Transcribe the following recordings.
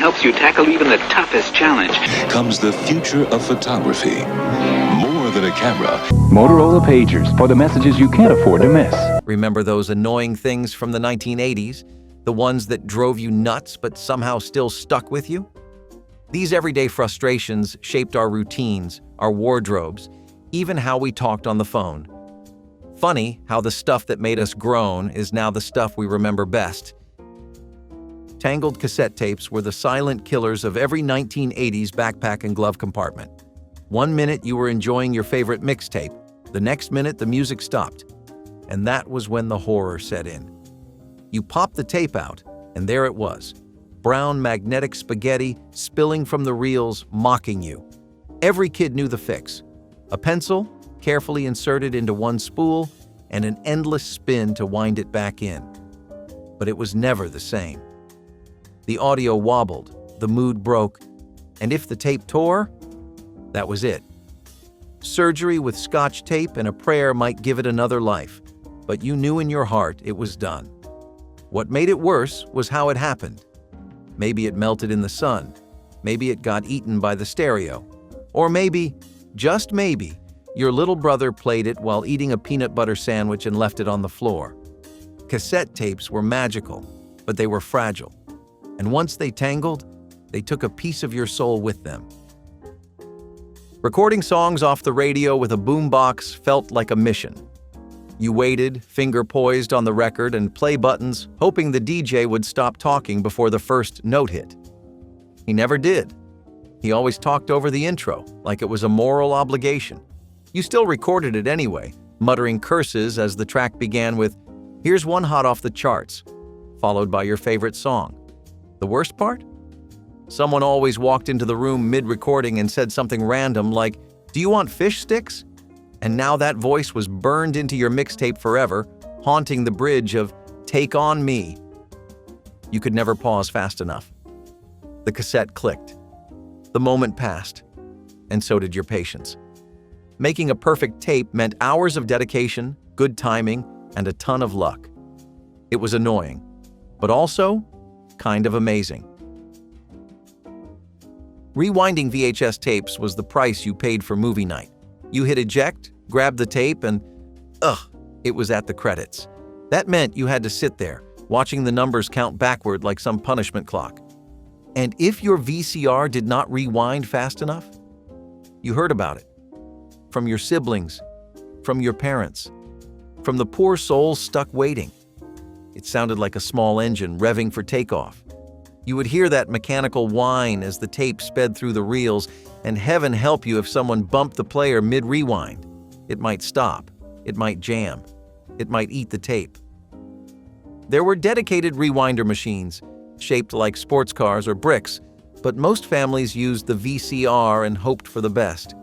helps you tackle even the toughest challenge. Comes the future of photography. More than a camera. Motorola pagers for the messages you can't afford to miss. Remember those annoying things from the 1980s? The ones that drove you nuts but somehow still stuck with you? These everyday frustrations shaped our routines, our wardrobes, even how we talked on the phone. Funny how the stuff that made us groan is now the stuff we remember best. Tangled cassette tapes were the silent killers of every 1980s backpack and glove compartment. One minute you were enjoying your favorite mixtape, the next minute the music stopped. And that was when the horror set in. You popped the tape out, and there it was. Brown magnetic spaghetti spilling from the reels, mocking you. Every kid knew the fix. A pencil, carefully inserted into one spool, and an endless spin to wind it back in. But it was never the same. The audio wobbled, the mood broke, and if the tape tore, that was it. Surgery with Scotch tape and a prayer might give it another life, but you knew in your heart it was done. What made it worse was how it happened. Maybe it melted in the sun. Maybe it got eaten by the stereo. Or maybe, just maybe, your little brother played it while eating a peanut butter sandwich and left it on the floor. Cassette tapes were magical, but they were fragile. And once they tangled, they took a piece of your soul with them. Recording songs off the radio with a boombox felt like a mission. You waited, finger poised on the record and play buttons, hoping the DJ would stop talking before the first note hit. He never did. He always talked over the intro, like it was a moral obligation. You still recorded it anyway, muttering curses as the track began with, "Here's one hot off the charts," followed by your favorite song. The worst part? Someone always walked into the room mid-recording and said something random like, "Do you want fish sticks?" And now that voice was burned into your mixtape forever, haunting the bridge of "Take on Me." You could never pause fast enough. The cassette clicked. The moment passed, and so did your patience. Making a perfect tape meant hours of dedication, good timing, and a ton of luck. It was annoying, but also kind of amazing. Rewinding VHS tapes was the price you paid for movie night. You hit eject, grabbed the tape, and it was at the credits. That meant you had to sit there, watching the numbers count backward like some punishment clock. And if your VCR did not rewind fast enough, you heard about it. From your siblings, from your parents, from the poor souls stuck waiting. It sounded like a small engine revving for takeoff. You would hear that mechanical whine as the tape sped through the reels, and heaven help you if someone bumped the player mid-rewind. It might stop, it might jam, it might eat the tape. There were dedicated rewinder machines, shaped like sports cars or bricks, but most families used the VCR and hoped for the best.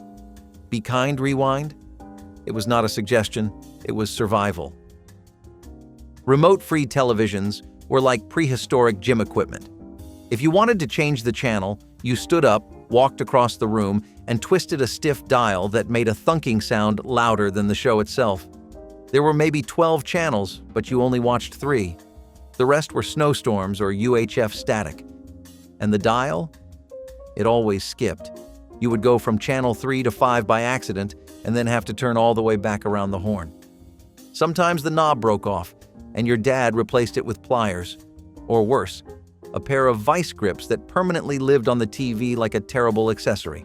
Be kind, rewind? It was not a suggestion, it was survival. Remote-free televisions were like prehistoric gym equipment. If you wanted to change the channel, you stood up, walked across the room, and twisted a stiff dial that made a thunking sound louder than the show itself. There were maybe 12 channels, but you only watched 3. The rest were snowstorms or UHF static. And the dial? It always skipped. You would go from channel 3 to 5 by accident and then have to turn all the way back around the horn. Sometimes the knob broke off, and your dad replaced it with pliers. Or worse, a pair of vice grips that permanently lived on the TV like a terrible accessory.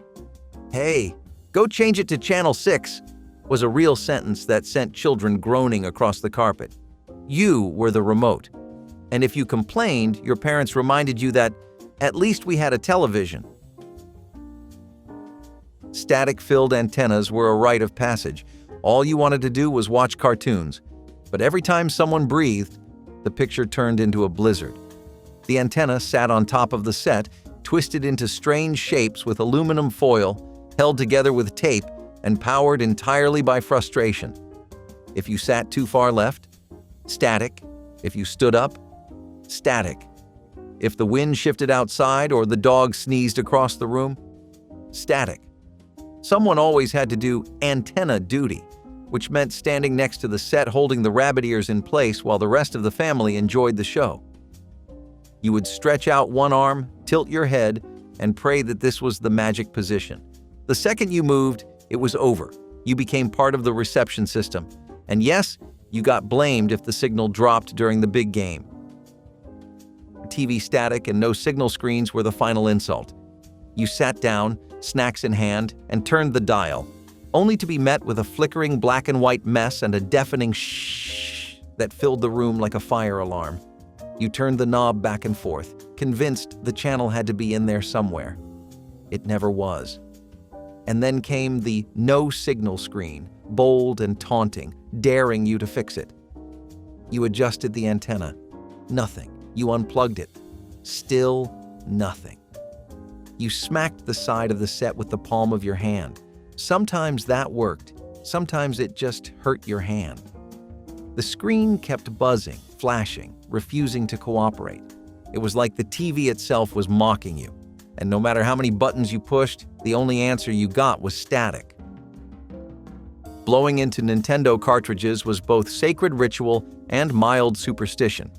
"Hey, go change it to channel 6, was a real sentence that sent children groaning across the carpet. You were the remote. And if you complained, your parents reminded you that, at least we had a television. Static-filled antennas were a rite of passage. All you wanted to do was watch cartoons. But every time someone breathed, the picture turned into a blizzard. The antenna sat on top of the set, twisted into strange shapes with aluminum foil, held together with tape, and powered entirely by frustration. If you sat too far left, static. If you stood up, static. If the wind shifted outside or the dog sneezed across the room, static. Someone always had to do antenna duty, which meant standing next to the set holding the rabbit ears in place while the rest of the family enjoyed the show. You would stretch out one arm, tilt your head, and pray that this was the magic position. The second you moved, it was over. You became part of the reception system. And yes, you got blamed if the signal dropped during the big game. TV static and no signal screens were the final insult. You sat down, snacks in hand, and turned the dial, only to be met with a flickering black and white mess and a deafening shh that filled the room like a fire alarm. You turned the knob back and forth, convinced the channel had to be in there somewhere. It never was. And then came the no signal screen, bold and taunting, daring you to fix it. You adjusted the antenna. Nothing. You unplugged it. Still nothing. You smacked the side of the set with the palm of your hand. Sometimes that worked. Sometimes it just hurt your hand. The screen kept buzzing, flashing, refusing to cooperate. It was like the TV itself was mocking you. And no matter how many buttons you pushed, the only answer you got was static. Blowing into Nintendo cartridges was both sacred ritual and mild superstition.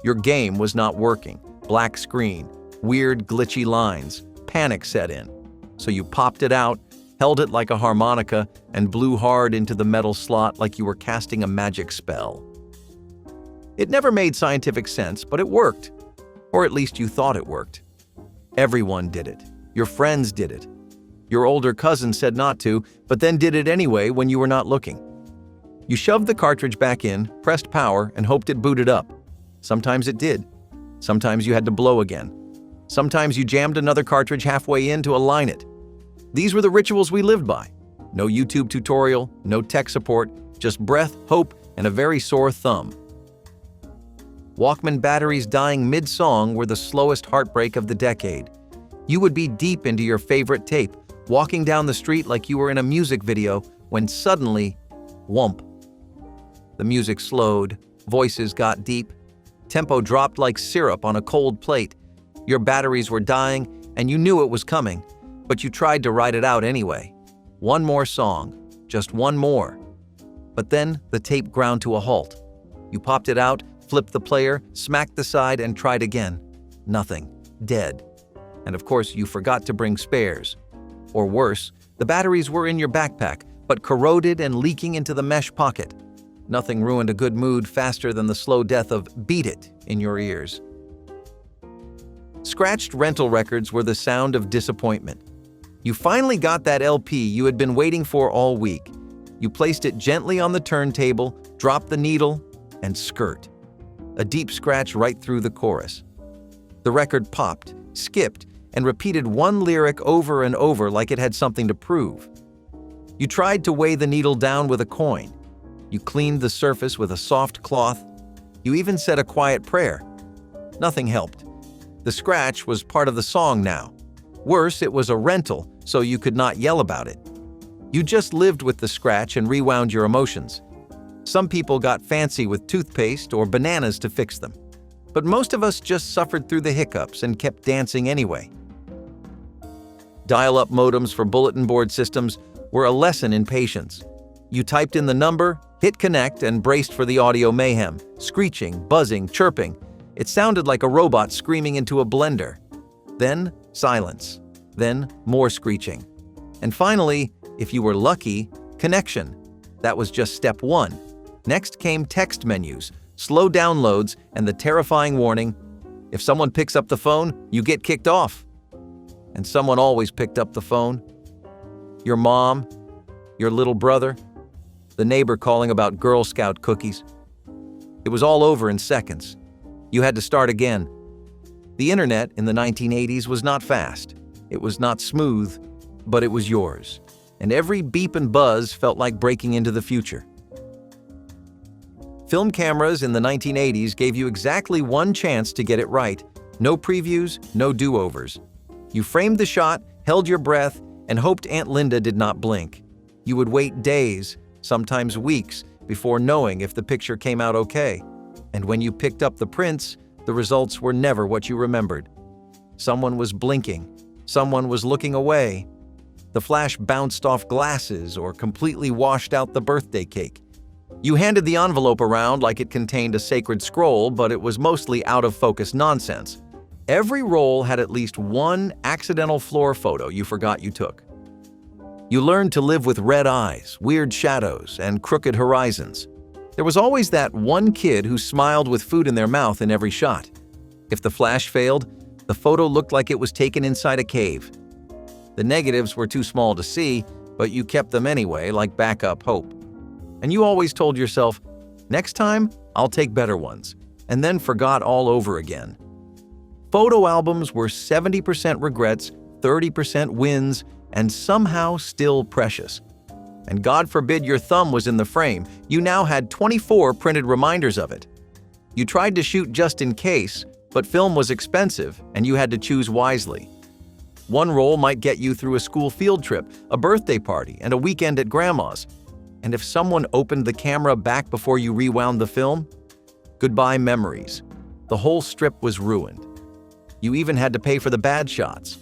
Your game was not working. Black screen, weird glitchy lines, panic set in. So you popped it out, held it like a harmonica, and blew hard into the metal slot like you were casting a magic spell. It never made scientific sense, but it worked. Or at least you thought it worked. Everyone did it. Your friends did it. Your older cousin said not to, but then did it anyway when you were not looking. You shoved the cartridge back in, pressed power, and hoped it booted up. Sometimes it did. Sometimes you had to blow again. Sometimes you jammed another cartridge halfway in to align it. These were the rituals we lived by. No YouTube tutorial, no tech support, just breath, hope, and a very sore thumb. Walkman batteries dying mid-song were the slowest heartbreak of the decade. You would be deep into your favorite tape, walking down the street like you were in a music video, when suddenly, whomp. The music slowed, voices got deep, tempo dropped like syrup on a cold plate. Your batteries were dying, and you knew it was coming, but you tried to ride it out anyway. One more song, just one more. But then the tape ground to a halt. You popped it out, flipped the player, smacked the side, and tried again. Nothing. Dead. And of course, you forgot to bring spares. Or worse, the batteries were in your backpack, but corroded and leaking into the mesh pocket. Nothing ruined a good mood faster than the slow death of "Beat It" in your ears. Scratched rental records were the sound of disappointment. You finally got that LP you had been waiting for all week. You placed it gently on the turntable, dropped the needle, and skirt. A deep scratch right through the chorus. The record popped, skipped, and repeated one lyric over and over like it had something to prove. You tried to weigh the needle down with a coin. You cleaned the surface with a soft cloth. You even said a quiet prayer. Nothing helped. The scratch was part of the song now. Worse, it was a rental, so you could not yell about it. You just lived with the scratch and rewound your emotions. Some people got fancy with toothpaste or bananas to fix them. But most of us just suffered through the hiccups and kept dancing anyway. Dial-up modems for bulletin board systems were a lesson in patience. You typed in the number, hit connect, and braced for the audio mayhem, screeching, buzzing, chirping. It sounded like a robot screaming into a blender. Then silence. Then more screeching. And finally, if you were lucky, connection. That was just step one. Next came text menus, slow downloads, and the terrifying warning, if someone picks up the phone, you get kicked off. And someone always picked up the phone. Your mom, your little brother, the neighbor calling about Girl Scout cookies. It was all over in seconds. You had to start again. The internet in the 1980s was not fast. It was not smooth, but it was yours. And every beep and buzz felt like breaking into the future. Film cameras in the 1980s gave you exactly one chance to get it right. No previews, no do-overs. You framed the shot, held your breath, and hoped Aunt Linda did not blink. You would wait days, sometimes weeks, before knowing if the picture came out okay. And when you picked up the prints, the results were never what you remembered. Someone was blinking. Someone was looking away. The flash bounced off glasses or completely washed out the birthday cake. You handed the envelope around like it contained a sacred scroll, but it was mostly out-of-focus nonsense. Every roll had at least one accidental floor photo you forgot you took. You learned to live with red eyes, weird shadows, and crooked horizons. There was always that one kid who smiled with food in their mouth in every shot. If the flash failed, the photo looked like it was taken inside a cave. The negatives were too small to see, but you kept them anyway, like backup hope. And you always told yourself, next time, I'll take better ones, and then forgot all over again. Photo albums were 70% regrets, 30% wins, and somehow still precious. And God forbid your thumb was in the frame, you now had 24 printed reminders of it. You tried to shoot just in case, but film was expensive and you had to choose wisely. One roll might get you through a school field trip, a birthday party, and a weekend at grandma's. And if someone opened the camera back before you rewound the film, goodbye memories. The whole strip was ruined. You even had to pay for the bad shots.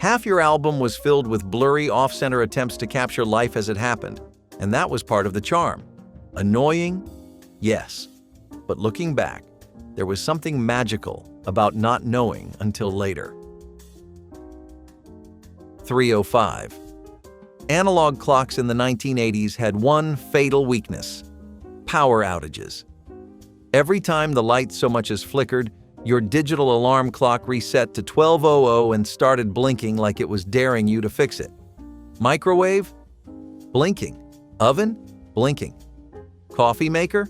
Half your album was filled with blurry, off-center attempts to capture life as it happened, and that was part of the charm. Annoying? Yes. But looking back, there was something magical about not knowing until later. 3:05. Analog clocks in the 1980s had one fatal weakness: power outages. Every time the light so much as flickered, your digital alarm clock reset to 12:00 and started blinking like it was daring you to fix it. Microwave? Blinking. Oven? Blinking. Coffee maker?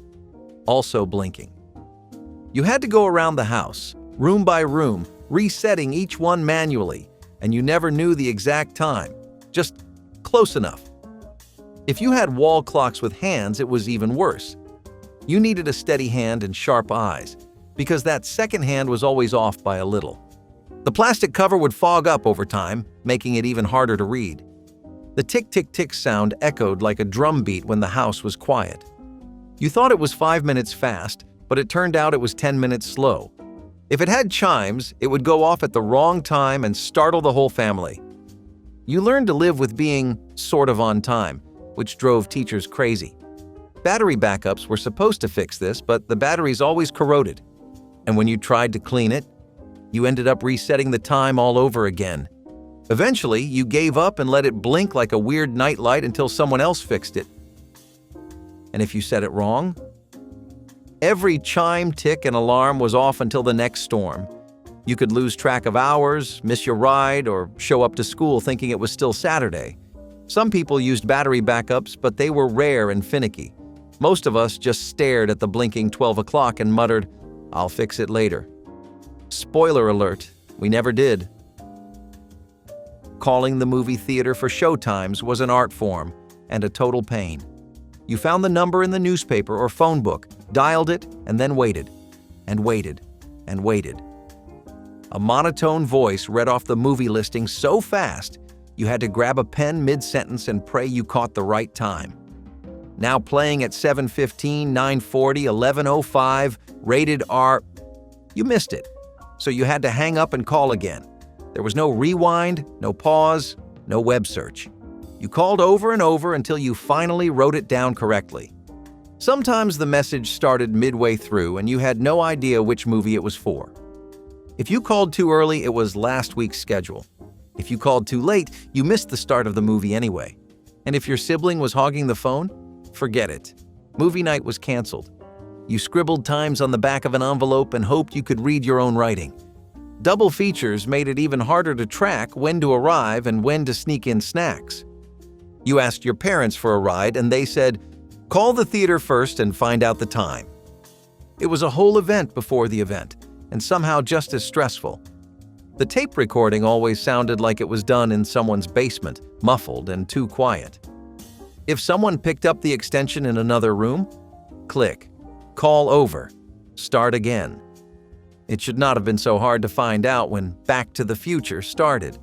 Also blinking. You had to go around the house, room by room, resetting each one manually, and you never knew the exact time, just close enough. If you had wall clocks with hands, it was even worse. You needed a steady hand and sharp eyes, because that second hand was always off by a little. The plastic cover would fog up over time, making it even harder to read. The tick-tick-tick sound echoed like a drum beat when the house was quiet. You thought it was 5 minutes fast, but it turned out it was 10 minutes slow. If it had chimes, it would go off at the wrong time and startle the whole family. You learned to live with being sort of on time, which drove teachers crazy. Battery backups were supposed to fix this, but the batteries always corroded. And when you tried to clean it, you ended up resetting the time all over again. Eventually, you gave up and let it blink like a weird nightlight until someone else fixed it. And if you set it wrong, every chime, tick, and alarm was off until the next storm. You could lose track of hours, miss your ride, or show up to school thinking it was still Saturday. Some people used battery backups, but they were rare and finicky. Most of us just stared at the blinking 12 o'clock and muttered, "I'll fix it later." Spoiler alert, we never did. Calling the movie theater for showtimes was an art form and a total pain. You found the number in the newspaper or phone book, dialed it, and then waited, and waited, and waited. A monotone voice read off the movie listing so fast, you had to grab a pen mid-sentence and pray you caught the right time. Now playing at 7:15, 9:40, 11:05, rated R. You missed it, so you had to hang up and call again. There was no rewind, no pause, no web search. You called over and over until you finally wrote it down correctly. Sometimes the message started midway through and you had no idea which movie it was for. If you called too early, it was last week's schedule. If you called too late, you missed the start of the movie anyway. And if your sibling was hogging the phone, forget it. Movie night was canceled. You scribbled times on the back of an envelope and hoped you could read your own writing. Double features made it even harder to track when to arrive and when to sneak in snacks. You asked your parents for a ride and they said, "Call the theater first and find out the time." It was a whole event before the event, and somehow just as stressful. The tape recording always sounded like it was done in someone's basement, muffled and too quiet. If someone picked up the extension in another room, click, call over, start again. It should not have been so hard to find out when Back to the Future started.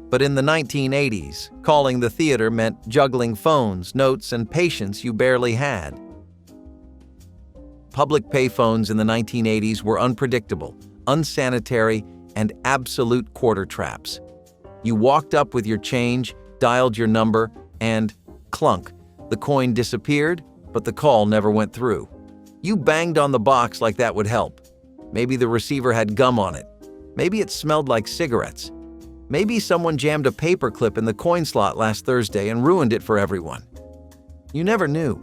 But in the 1980s, calling the theater meant juggling phones, notes, and patience you barely had. Public payphones in the 1980s were unpredictable, unsanitary, and absolute quarter traps. You walked up with your change, dialed your number, and clunk, the coin disappeared, but the call never went through. You banged on the box like that would help. Maybe the receiver had gum on it. Maybe it smelled like cigarettes. Maybe someone jammed a paperclip in the coin slot last Thursday and ruined it for everyone. You never knew.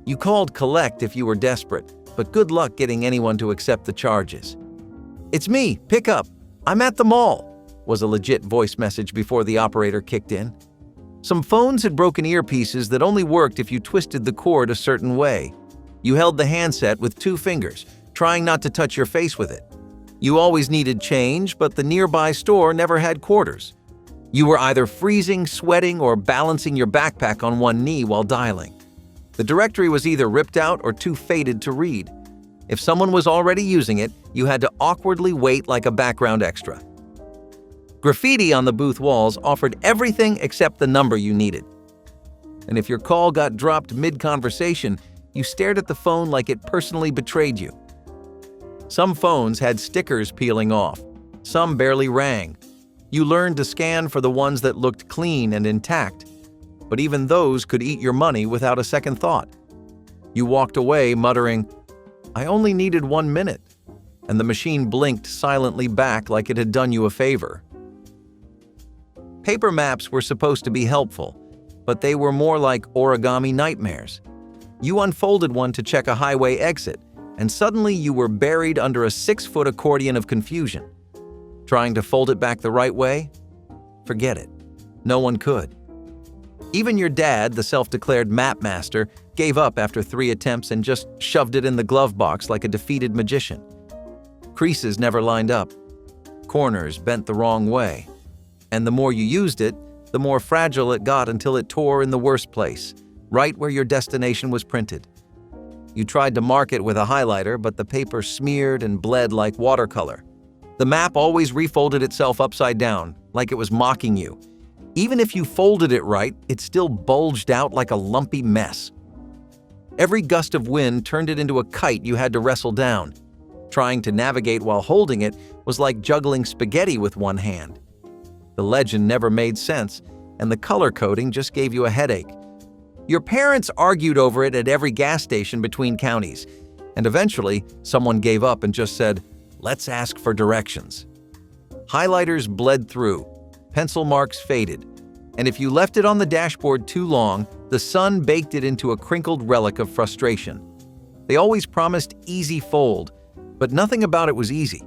You called collect if you were desperate, but good luck getting anyone to accept the charges. "It's me, pick up. I'm at the mall," was a legit voice message before the operator kicked in. Some phones had broken earpieces that only worked if you twisted the cord a certain way. You held the handset with 2 fingers, trying not to touch your face with it. You always needed change, but the nearby store never had quarters. You were either freezing, sweating, or balancing your backpack on one knee while dialing. The directory was either ripped out or too faded to read. If someone was already using it, you had to awkwardly wait like a background extra. Graffiti on the booth walls offered everything except the number you needed. And if your call got dropped mid-conversation, you stared at the phone like it personally betrayed you. Some phones had stickers peeling off. Some barely rang. You learned to scan for the ones that looked clean and intact, but even those could eat your money without a second thought. You walked away muttering, "I only needed 1 minute," and the machine blinked silently back like it had done you a favor. Paper maps were supposed to be helpful, but they were more like origami nightmares. You unfolded one to check a highway exit, and suddenly you were buried under a 6-foot accordion of confusion. Trying to fold it back the right way? Forget it. No one could. Even your dad, the self-declared map master, gave up after 3 attempts and just shoved it in the glove box like a defeated magician. Creases never lined up. Corners bent the wrong way. And the more you used it, the more fragile it got until it tore in the worst place, right where your destination was printed. You tried to mark it with a highlighter, but the paper smeared and bled like watercolor. The map always refolded itself upside down, like it was mocking you. Even if you folded it right, it still bulged out like a lumpy mess. Every gust of wind turned it into a kite you had to wrestle down. Trying to navigate while holding it was like juggling spaghetti with one hand. The legend never made sense, and the color coding just gave you a headache. Your parents argued over it at every gas station between counties, and eventually someone gave up and just said, "Let's ask for directions." Highlighters bled through, pencil marks faded, and if you left it on the dashboard too long, the sun baked it into a crinkled relic of frustration. They always promised easy fold, but nothing about it was easy.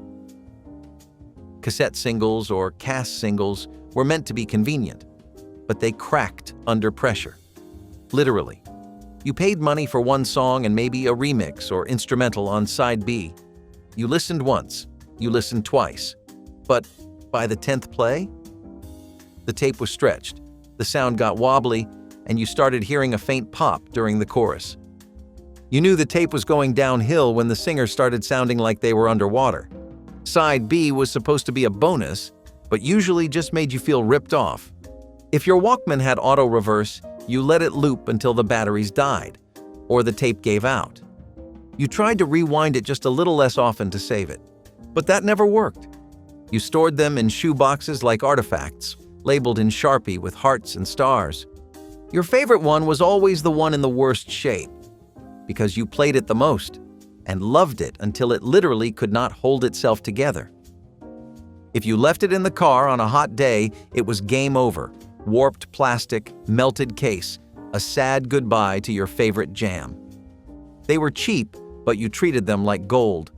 Cassette singles or Cass singles were meant to be convenient, but they cracked under pressure. Literally. You paid money for one song and maybe a remix or instrumental on side B. You listened once, you listened twice, but by the 10th play, the tape was stretched, the sound got wobbly, and you started hearing a faint pop during the chorus. You knew the tape was going downhill when the singer started sounding like they were underwater. Side B was supposed to be a bonus, but usually just made you feel ripped off. If your Walkman had auto reverse, you let it loop until the batteries died, or the tape gave out. You tried to rewind it just a little less often to save it, but that never worked. You stored them in shoe boxes like artifacts, labeled in Sharpie with hearts and stars. Your favorite one was always the one in the worst shape, because you played it the most and loved it until it literally could not hold itself together. If you left it in the car on a hot day, it was game over. Warped plastic, melted case, a sad goodbye to your favorite jam. They were cheap, but you treated them like gold,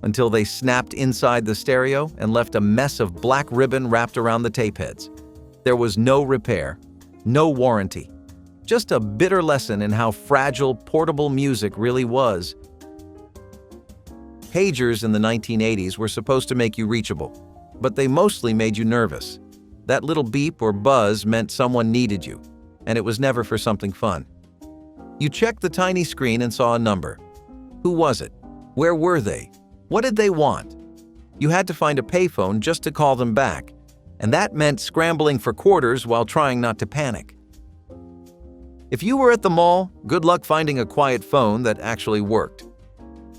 until they snapped inside the stereo and left a mess of black ribbon wrapped around the tape heads. There was no repair, no warranty, just a bitter lesson in how fragile portable music really was. Pagers in the 1980s were supposed to make you reachable, but they mostly made you nervous. That little beep or buzz meant someone needed you, and it was never for something fun. You checked the tiny screen and saw a number. Who was it? Where were they? What did they want? You had to find a payphone just to call them back, and that meant scrambling for quarters while trying not to panic. If you were at the mall, good luck finding a quiet phone that actually worked.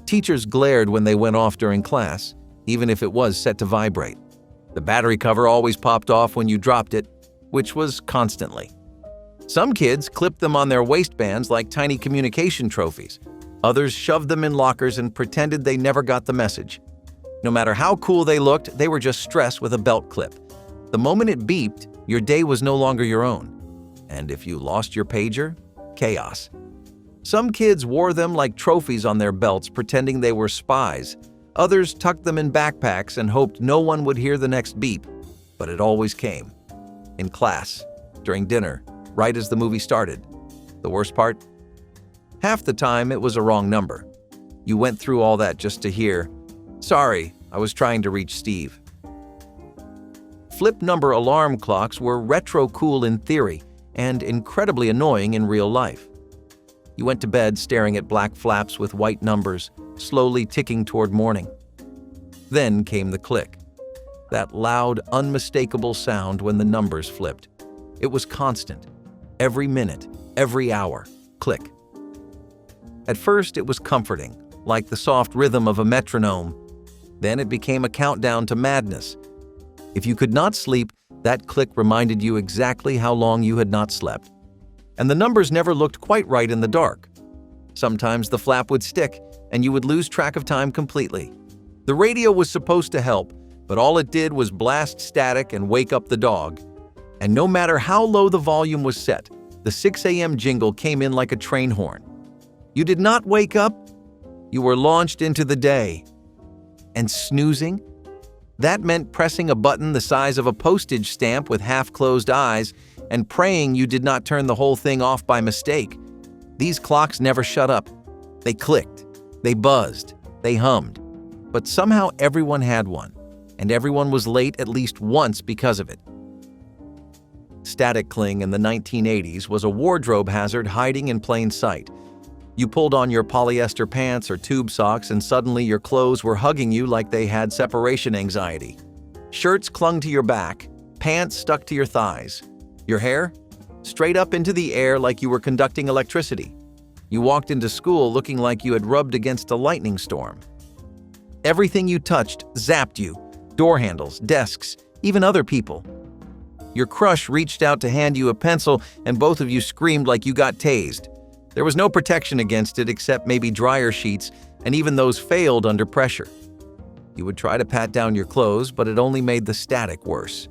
Teachers glared when they went off during class, even if it was set to vibrate. The battery cover always popped off when you dropped it, which was constantly. Some kids clipped them on their waistbands like tiny communication trophies. Others shoved them in lockers and pretended they never got the message. No matter how cool they looked, they were just stress with a belt clip. The moment it beeped, your day was no longer your own. And if you lost your pager, chaos. Some kids wore them like trophies on their belts, pretending they were spies. Others tucked them in backpacks and hoped no one would hear the next beep. But it always came. In class, during dinner, right as the movie started. The worst part? Half the time, it was a wrong number. You went through all that just to hear, "Sorry, I was trying to reach Steve." Flip number alarm clocks were retro cool in theory and incredibly annoying in real life. You went to bed staring at black flaps with white numbers, slowly ticking toward morning. Then came the click. That loud, unmistakable sound when the numbers flipped. It was constant. Every minute, every hour, click. At first, it was comforting, like the soft rhythm of a metronome. Then it became a countdown to madness. If you could not sleep, that click reminded you exactly how long you had not slept. And the numbers never looked quite right in the dark. Sometimes the flap would stick, and you would lose track of time completely. The radio was supposed to help, but all it did was blast static and wake up the dog. And no matter how low the volume was set, the 6 a.m. jingle came in like a train horn. You did not wake up, you were launched into the day. And snoozing? That meant pressing a button the size of a postage stamp with half-closed eyes and praying you did not turn the whole thing off by mistake. These clocks never shut up. They clicked, they buzzed, they hummed. But somehow everyone had one, and everyone was late at least once because of it. Static cling in the 1980s was a wardrobe hazard hiding in plain sight. You pulled on your polyester pants or tube socks and suddenly your clothes were hugging you like they had separation anxiety. Shirts clung to your back, pants stuck to your thighs. Your hair? Straight up into the air like you were conducting electricity. You walked into school looking like you had rubbed against a lightning storm. Everything you touched zapped you. Door handles, desks, even other people. Your crush reached out to hand you a pencil and both of you screamed like you got tased. There was no protection against it except maybe dryer sheets, and even those failed under pressure. You would try to pat down your clothes, but it only made the static worse.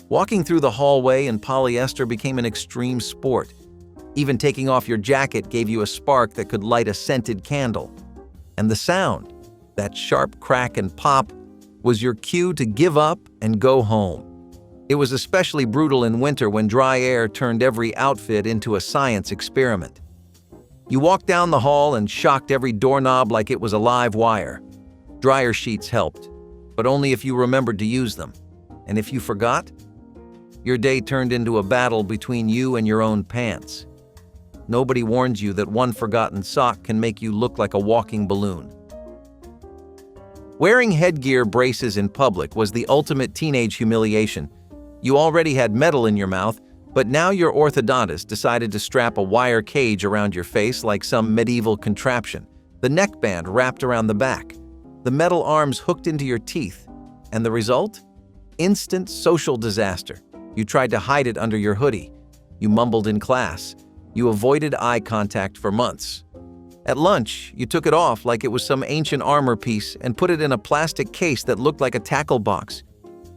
Walking through the hallway in polyester became an extreme sport. Even taking off your jacket gave you a spark that could light a scented candle. And the sound, that sharp crack and pop, was your cue to give up and go home. It was especially brutal in winter when dry air turned every outfit into a science experiment. You walked down the hall and shocked every doorknob like it was a live wire. Dryer sheets helped, but only if you remembered to use them. And if you forgot, your day turned into a battle between you and your own pants. Nobody warns you that one forgotten sock can make you look like a walking balloon. Wearing headgear braces in public was the ultimate teenage humiliation. You already had metal in your mouth, but now your orthodontist decided to strap a wire cage around your face like some medieval contraption, the neckband wrapped around the back, the metal arms hooked into your teeth, and the result? Instant social disaster. You tried to hide it under your hoodie. You mumbled in class. You avoided eye contact for months. At lunch, you took it off like it was some ancient armor piece and put it in a plastic case that looked like a tackle box.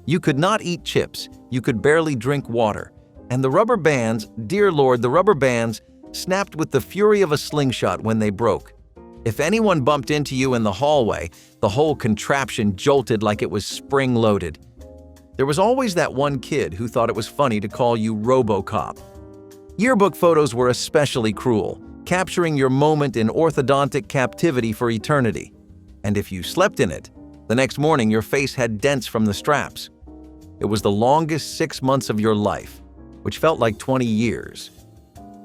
You could not eat chips, you could barely drink water, and the rubber bands, dear Lord, the rubber bands, snapped with the fury of a slingshot when they broke. If anyone bumped into you in the hallway, the whole contraption jolted like it was spring-loaded. There was always that one kid who thought it was funny to call you RoboCop. Yearbook photos were especially cruel, capturing your moment in orthodontic captivity for eternity. And if you slept in it, the next morning your face had dents from the straps. It was the longest 6 months of your life, which felt like 20 years.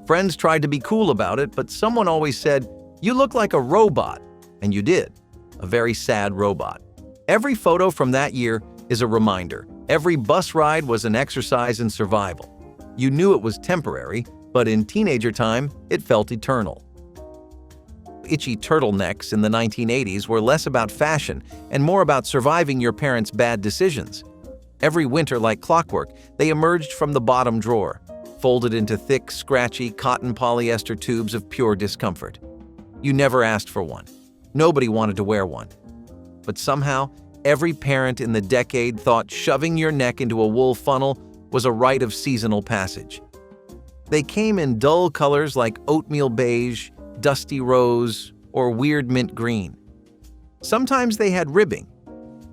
Friends tried to be cool about it, but someone always said, "You look like a robot," and you did, a very sad robot. Every photo from that year is a reminder. Every bus ride was an exercise in survival. You knew it was temporary, but in teenager time, it felt eternal. Itchy turtlenecks in the 1980s were less about fashion and more about surviving your parents' bad decisions. Every winter, like clockwork, they emerged from the bottom drawer, folded into thick, scratchy cotton polyester tubes of pure discomfort. You never asked for one. Nobody wanted to wear one. but somehow every parent in the decade thought shoving your neck into a wool funnel was a rite of seasonal passage. They came in dull colors like oatmeal beige, dusty rose, or weird mint green. Sometimes they had ribbing.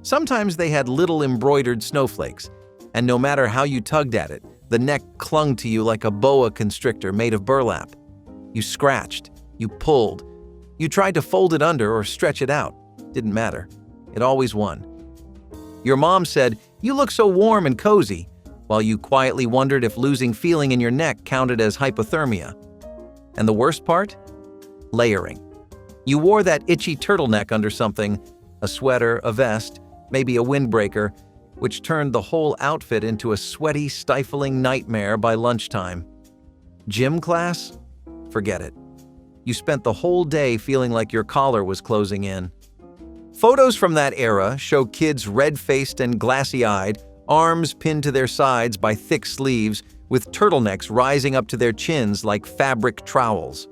Sometimes they had little embroidered snowflakes, and no matter how you tugged at it, the neck clung to you like a boa constrictor made of burlap. You scratched, you pulled, you tried to fold it under or stretch it out. Didn't matter. It always won. Your mom said, "You look so warm and cozy," while you quietly wondered if losing feeling in your neck counted as hypothermia. And the worst part? Layering. You wore that itchy turtleneck under something, a sweater, a vest, maybe a windbreaker, which turned the whole outfit into a sweaty, stifling nightmare by lunchtime. Gym class? Forget it. You spent the whole day feeling like your collar was closing in. Photos from that era show kids red-faced and glassy-eyed, arms pinned to their sides by thick sleeves, with turtlenecks rising up to their chins like fabric trowels.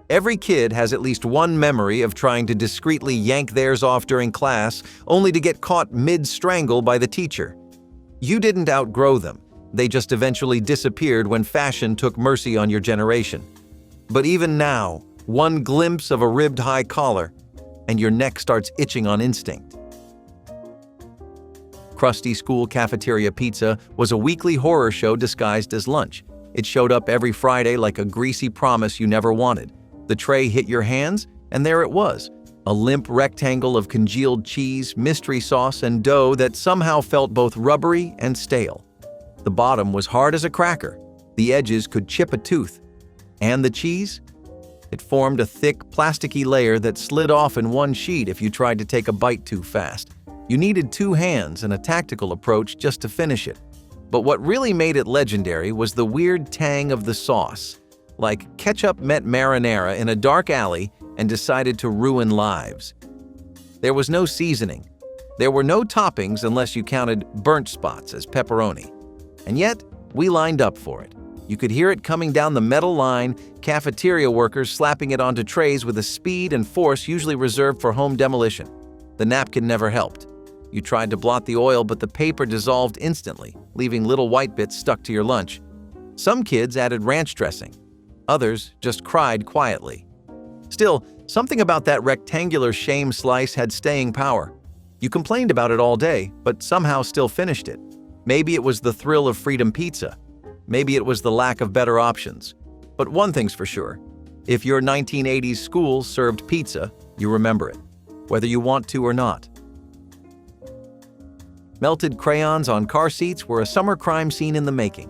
Every kid has at least one memory of trying to discreetly yank theirs off during class, only to get caught mid-strangle by the teacher. You didn't outgrow them. They just eventually disappeared when fashion took mercy on your generation. But even now, one glimpse of a ribbed high collar, and your neck starts itching on instinct. Crusty school cafeteria pizza was a weekly horror show disguised as lunch. It showed up every Friday like a greasy promise you never wanted. The tray hit your hands, and there it was, a limp rectangle of congealed cheese, mystery sauce, and dough that somehow felt both rubbery and stale. The bottom was hard as a cracker. The edges could chip a tooth. And the cheese? It formed a thick, plasticky layer that slid off in one sheet if you tried to take a bite too fast. You needed 2 hands and a tactical approach just to finish it. But what really made it legendary was the weird tang of the sauce. Like ketchup met marinara in a dark alley and decided to ruin lives. There was no seasoning. There were no toppings unless you counted burnt spots as pepperoni. And yet, we lined up for it. You could hear it coming down the metal line, cafeteria workers slapping it onto trays with a speed and force usually reserved for home demolition. The napkin never helped. You tried to blot the oil, but the paper dissolved instantly, leaving little white bits stuck to your lunch. Some kids added ranch dressing. Others just cried quietly. Still, something about that rectangular shame slice had staying power. You complained about it all day, but somehow still finished it. Maybe it was the thrill of freedom pizza. Maybe it was the lack of better options. But one thing's for sure. If your 1980s school served pizza, you remember it, whether you want to or not. Melted crayons on car seats were a summer crime scene in the making.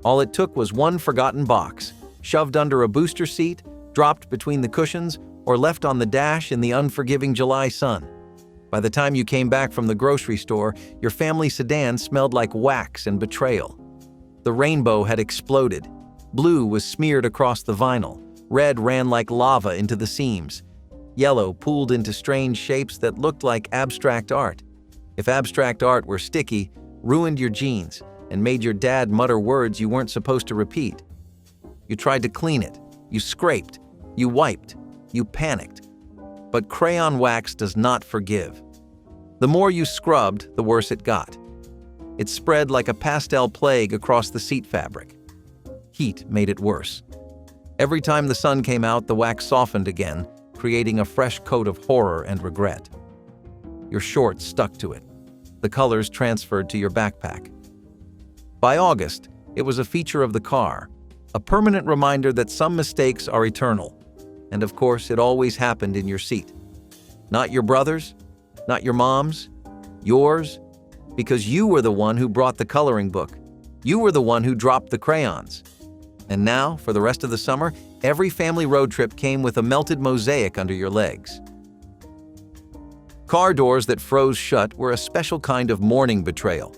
All it took was one forgotten box, shoved under a booster seat, dropped between the cushions, or left on the dash in the unforgiving July sun. By the time you came back from the grocery store, your family sedan smelled like wax and betrayal. The rainbow had exploded. Blue was smeared across the vinyl. Red ran like lava into the seams. Yellow pooled into strange shapes that looked like abstract art. If abstract art were sticky, ruined your jeans, and made your dad mutter words you weren't supposed to repeat. You tried to clean it. You scraped. You wiped. You panicked. But crayon wax does not forgive. The more you scrubbed, the worse it got. It spread like a pastel plague across the seat fabric. Heat made it worse. Every time the sun came out, the wax softened again, creating a fresh coat of horror and regret. Your shorts stuck to it. The colors transferred to your backpack. By August, it was a feature of the car, a permanent reminder that some mistakes are eternal. And of course, it always happened in your seat. Not your brother's, not your mom's, yours, because you were the one who brought the coloring book. You were the one who dropped the crayons. And now, for the rest of the summer, every family road trip came with a melted mosaic under your legs. Car doors that froze shut were a special kind of morning betrayal.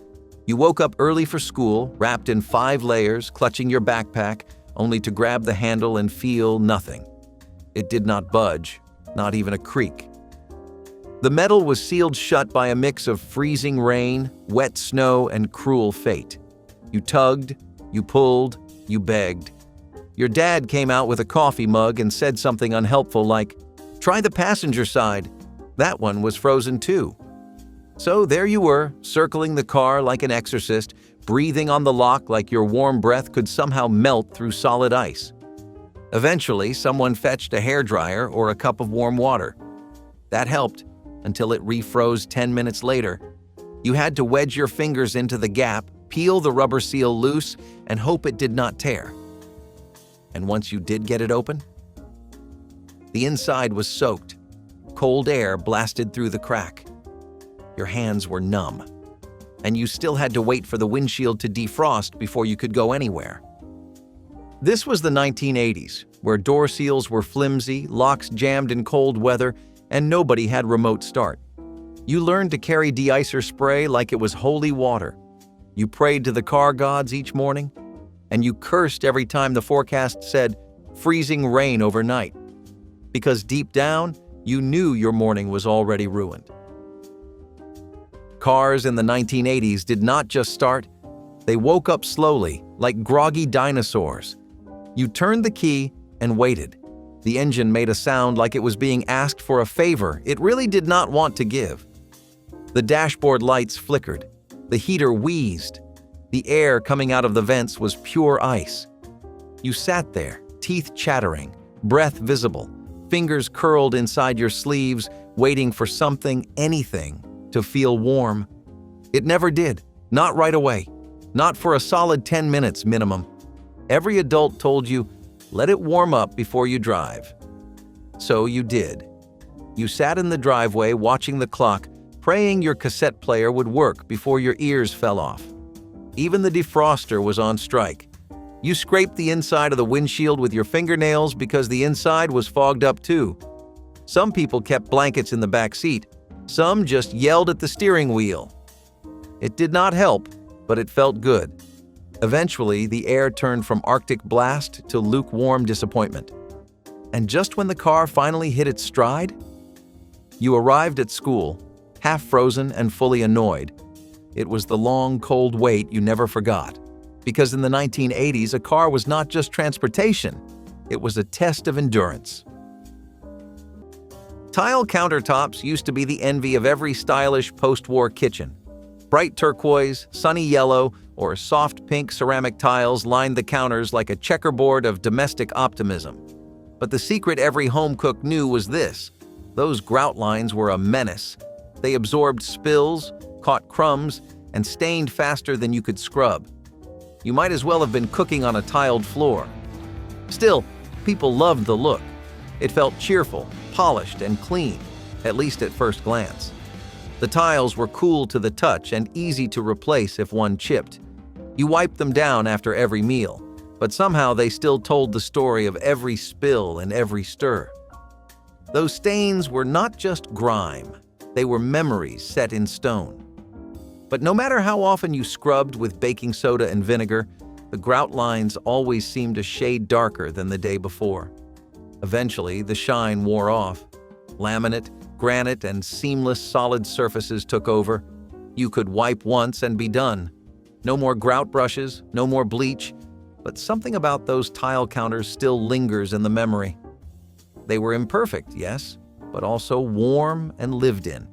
You woke up early for school, wrapped in 5 layers, clutching your backpack, only to grab the handle and feel nothing. It did not budge, not even a creak. The metal was sealed shut by a mix of freezing rain, wet snow, and cruel fate. You tugged, you pulled, you begged. Your dad came out with a coffee mug and said something unhelpful like, "Try the passenger side," That one was frozen too. So there you were, circling the car like an exorcist, breathing on the lock like your warm breath could somehow melt through solid ice. Eventually, someone fetched a hairdryer or a cup of warm water. That helped, until it refroze 10 minutes later. You had to wedge your fingers into the gap, peel the rubber seal loose, and hope it did not tear. And once you did get it open, the inside was soaked. Cold air blasted through the crack. Your hands were numb, and you still had to wait for the windshield to defrost before you could go anywhere. This was the 1980s, where door seals were flimsy, locks jammed in cold weather, and nobody had remote start. You learned to carry de-icer spray like it was holy water. You prayed to the car gods each morning, and you cursed every time the forecast said freezing rain overnight, because deep down, you knew your morning was already ruined. Cars in the 1980s did not just start, they woke up slowly, like groggy dinosaurs. You turned the key and waited. The engine made a sound like it was being asked for a favor it really did not want to give. The dashboard lights flickered. The heater wheezed. The air coming out of the vents was pure ice. You sat there, teeth chattering, breath visible, fingers curled inside your sleeves, waiting for something, anything, to feel warm. It never did, not right away, not for a solid 10 minutes minimum. Every adult told you, let it warm up before you drive. So you did. You sat in the driveway watching the clock, praying your cassette player would work before your ears fell off. Even the defroster was on strike. You scraped the inside of the windshield with your fingernails because the inside was fogged up too. Some people kept blankets in the back seat. Some just yelled at the steering wheel. It did not help, but it felt good. Eventually, the air turned from Arctic blast to lukewarm disappointment. And just when the car finally hit its stride, you arrived at school, half frozen and fully annoyed. It was the long, cold wait you never forgot. Because in the 1980s, a car was not just transportation, it was a test of endurance. Tile countertops used to be the envy of every stylish post-war kitchen. Bright turquoise, sunny yellow, or soft pink ceramic tiles lined the counters like a checkerboard of domestic optimism. But the secret every home cook knew was this: those grout lines were a menace. They absorbed spills, caught crumbs, and stained faster than you could scrub. You might as well have been cooking on a tiled floor. Still, people loved the look. It felt cheerful, polished, and clean, at least at first glance. The tiles were cool to the touch and easy to replace if one chipped. You wiped them down after every meal, but somehow they still told the story of every spill and every stir. Those stains were not just grime, they were memories set in stone. But no matter how often you scrubbed with baking soda and vinegar, the grout lines always seemed a shade darker than the day before. Eventually, the shine wore off. Laminate, granite, and seamless solid surfaces took over. You could wipe once and be done. No more grout brushes, no more bleach, but something about those tile counters still lingers in the memory. They were imperfect, yes, but also warm and lived in.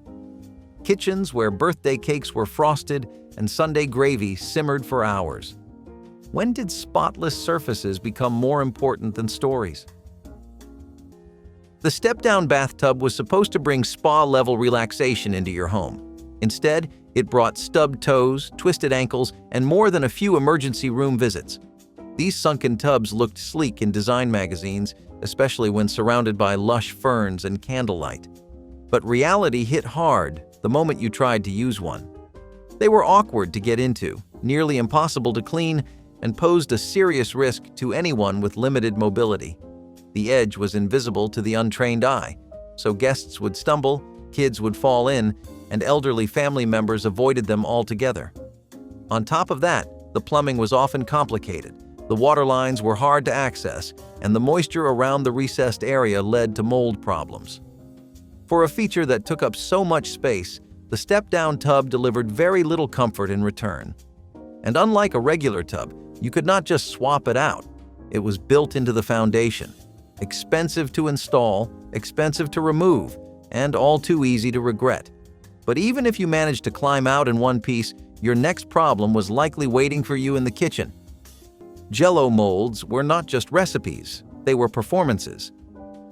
Kitchens where birthday cakes were frosted and Sunday gravy simmered for hours. When did spotless surfaces become more important than stories? The step-down bathtub was supposed to bring spa-level relaxation into your home. Instead, it brought stubbed toes, twisted ankles, and more than a few emergency room visits. These sunken tubs looked sleek in design magazines, especially when surrounded by lush ferns and candlelight. But reality hit hard the moment you tried to use one. They were awkward to get into, nearly impossible to clean, and posed a serious risk to anyone with limited mobility. The edge was invisible to the untrained eye, so guests would stumble, kids would fall in, and elderly family members avoided them altogether. On top of that, the plumbing was often complicated, the water lines were hard to access, and the moisture around the recessed area led to mold problems. For a feature that took up so much space, the step-down tub delivered very little comfort in return. And unlike a regular tub, you could not just swap it out. It was built into the foundation. Expensive to install, expensive to remove, and all too easy to regret. But even if you managed to climb out in one piece, your next problem was likely waiting for you in the kitchen. JellO molds were not just recipes, they were performances.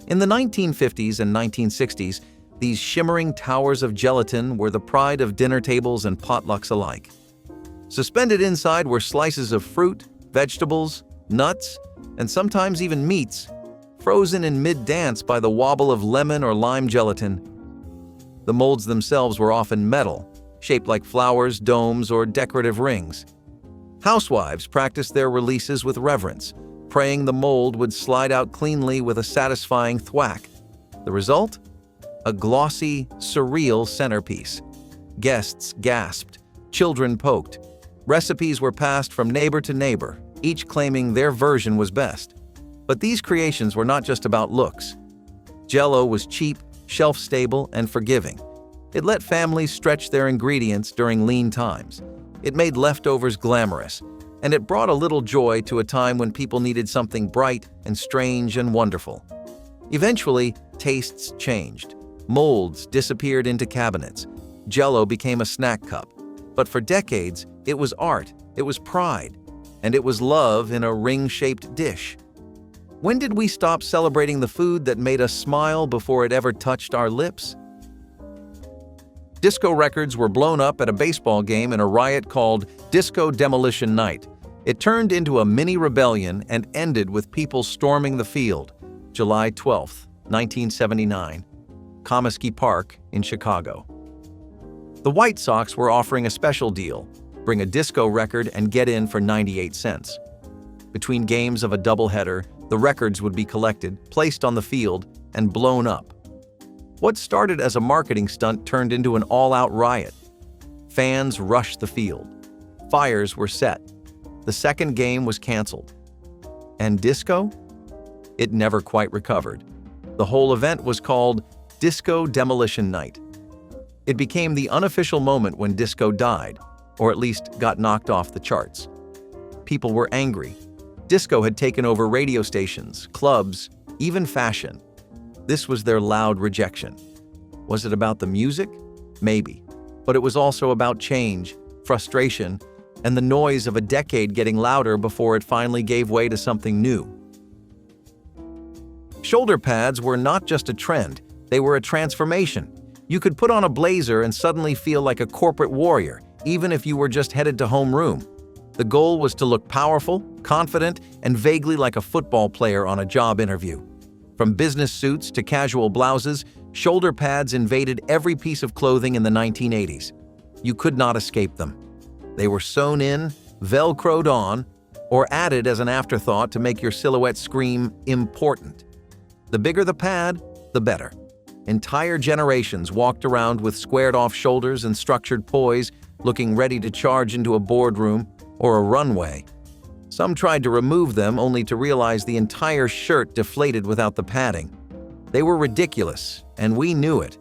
In the 1950s and 1960s, these shimmering towers of gelatin were the pride of dinner tables and potlucks alike. Suspended inside were slices of fruit, vegetables, nuts, and sometimes even meats, frozen in mid-dance by the wobble of lemon or lime gelatin. The molds themselves were often metal, shaped like flowers, domes, or decorative rings. Housewives practiced their releases with reverence, praying the mold would slide out cleanly with a satisfying thwack. The result? A glossy, surreal centerpiece. Guests gasped, children poked. Recipes were passed from neighbor to neighbor, each claiming their version was best. But these creations were not just about looks. JellO was cheap, shelf-stable, and forgiving. It let families stretch their ingredients during lean times. It made leftovers glamorous, and it brought a little joy to a time when people needed something bright and strange and wonderful. Eventually, tastes changed. Molds disappeared into cabinets. JellO became a snack cup. But for decades, it was art, it was pride, and it was love in a ring-shaped dish. When did we stop celebrating the food that made us smile before it ever touched our lips? Disco records were blown up at a baseball game in a riot called Disco Demolition Night. It turned into a mini rebellion and ended with people storming the field. July 12, 1979, Comiskey Park in Chicago. The White Sox were offering a special deal: bring a disco record and get in for 98 cents. Between games of a doubleheader, the records would be collected, placed on the field, and blown up. What started as a marketing stunt turned into an all-out riot. Fans rushed the field. Fires were set. The second game was canceled. And disco? It never quite recovered. The whole event was called Disco Demolition Night. It became the unofficial moment when disco died, or at least got knocked off the charts. People were angry. Disco had taken over radio stations, clubs, even fashion. This was their loud rejection. Was it about the music? Maybe. But it was also about change, frustration, and the noise of a decade getting louder before it finally gave way to something new. Shoulder pads were not just a trend, they were a transformation. You could put on a blazer and suddenly feel like a corporate warrior, even if you were just headed to homeroom. The goal was to look powerful, confident, and vaguely like a football player on a job interview. From business suits to casual blouses, shoulder pads invaded every piece of clothing in the 1980s. You could not escape them. They were sewn in, velcroed on, or added as an afterthought to make your silhouette scream important. The bigger the pad, the better. Entire generations walked around with squared-off shoulders and structured poise, looking ready to charge into a boardroom or a runway. Some tried to remove them only to realize the entire shirt deflated without the padding. They were ridiculous, and we knew it.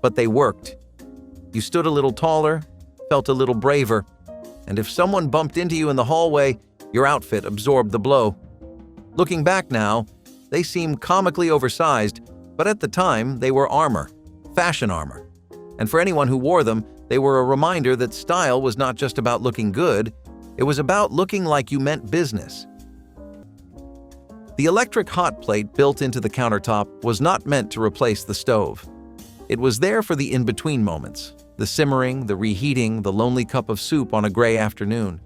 But they worked. You stood a little taller, felt a little braver, and if someone bumped into you in the hallway, your outfit absorbed the blow. Looking back now, they seem comically oversized, but at the time they were armor, fashion armor. And for anyone who wore them, they were a reminder that style was not just about looking good, it was about looking like you meant business. The electric hot plate built into the countertop was not meant to replace the stove. It was there for the in-between moments, the simmering, the reheating, the lonely cup of soup on a gray afternoon.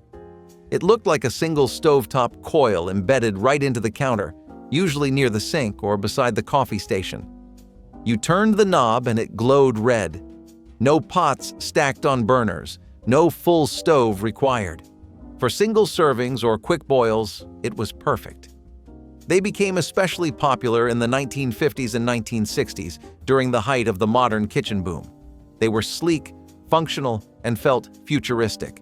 It looked like a single stovetop coil embedded right into the counter, usually near the sink or beside the coffee station. You turned the knob and it glowed red. No pots stacked on burners, no full stove required. For single servings or quick boils, it was perfect. They became especially popular in the 1950s and 1960s during the height of the modern kitchen boom. They were sleek, functional, and felt futuristic.